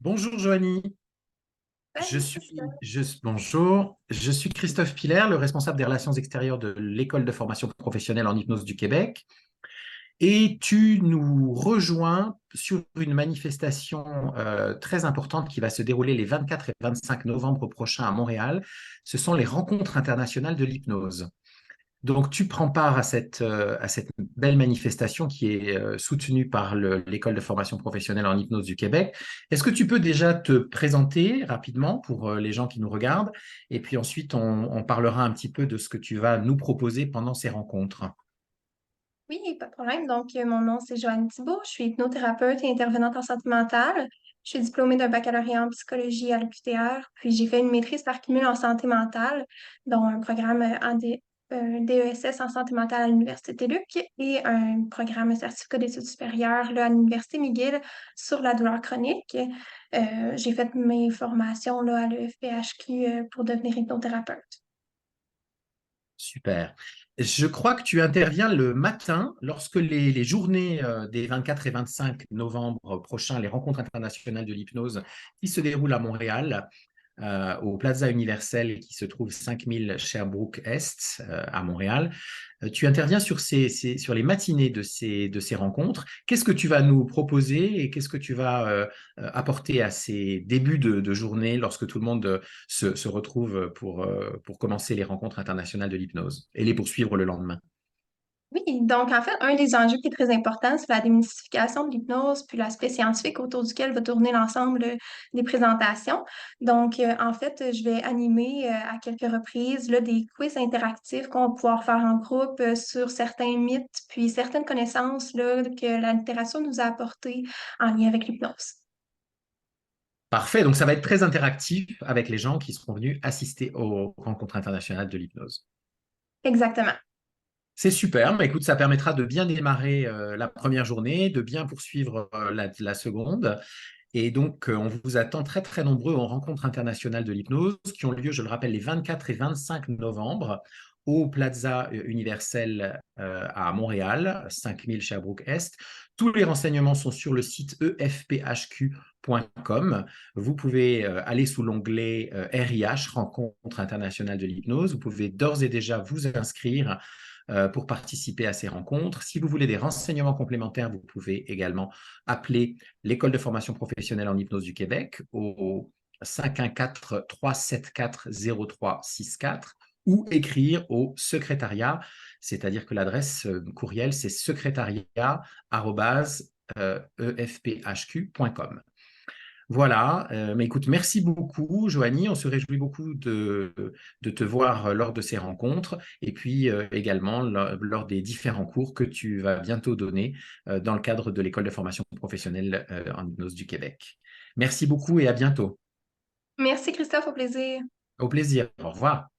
Bonjour Joanie, Salut, Christophe. bonjour, je suis Christophe Piller, le responsable des relations extérieures de l'École de formation professionnelle en hypnose du Québec. Et tu nous rejoins sur une manifestation très importante qui va se dérouler les 24 et 25 novembre prochains à Montréal. Ce sont les rencontres internationales de l'hypnose. Donc, tu prends part à cette belle manifestation qui est soutenue par l'École de formation professionnelle en hypnose du Québec. Est-ce que tu peux déjà te présenter rapidement pour les gens qui nous regardent? Et puis ensuite, on parlera un petit peu de ce que tu vas nous proposer pendant ces rencontres. Oui, pas de problème. Donc, mon nom, c'est Joanne Thibault. Je suis hypnothérapeute et intervenante en santé mentale. Je suis diplômée d'un baccalauréat en psychologie à l'UQTR. Puis, j'ai fait une maîtrise par cumul en santé mentale, dont un programme DESS en santé mentale à l'Université Luc et un programme certificat d'études supérieures là, à l'Université McGill sur la douleur chronique. J'ai fait mes formations là, à l'EFPHQ pour devenir hypnothérapeute. Super. Je crois que tu interviens le matin lorsque les journées des 24 et 25 novembre prochains, les rencontres internationales de l'hypnose qui se déroulent à Montréal, au Plaza Universel qui se trouve 5000 Sherbrooke Est à Montréal. Tu interviens sur sur les matinées de ces rencontres. Qu'est-ce que tu vas nous proposer et qu'est-ce que tu vas apporter à ces débuts de journée lorsque tout le monde se retrouve pour commencer les rencontres internationales de l'hypnose et les poursuivre le lendemain? Oui, donc en fait, un des enjeux qui est très important, c'est la démystification de l'hypnose, puis l'aspect scientifique autour duquel va tourner l'ensemble des présentations. Donc, en fait, je vais animer à quelques reprises là, des quiz interactifs qu'on va pouvoir faire en groupe sur certains mythes, puis certaines connaissances là, que la littérature nous a apportées en lien avec l'hypnose. Parfait, donc ça va être très interactif avec les gens qui seront venus assister aux rencontres internationales de l'hypnose. Exactement. C'est super, mais écoute, ça permettra de bien démarrer la première journée, de bien poursuivre la seconde. Et donc, on vous attend très, très nombreux aux rencontres internationales de l'hypnose qui ont lieu, je le rappelle, les 24 et 25 novembre au Plaza Universel à Montréal, 5000 Sherbrooke Est. Tous les renseignements sont sur le site efphq.com. Vous pouvez aller sous l'onglet RIH, Rencontres internationales de l'hypnose. Vous pouvez d'ores et déjà vous inscrire pour participer à ces rencontres. Si vous voulez des renseignements complémentaires, vous pouvez également appeler l'École de formation professionnelle en hypnose du Québec au 514-374-0364 ou écrire au secrétariat, c'est-à-dire que l'adresse courriel, c'est secrétariat@efphq.com. Voilà, mais écoute, merci beaucoup, Joanie. On se réjouit beaucoup de te voir lors de ces rencontres et puis également lors des différents cours que tu vas bientôt donner dans le cadre de l'École de formation professionnelle en hypnose du Québec. Merci beaucoup et à bientôt. Merci Christophe, au plaisir. Au plaisir. Au revoir.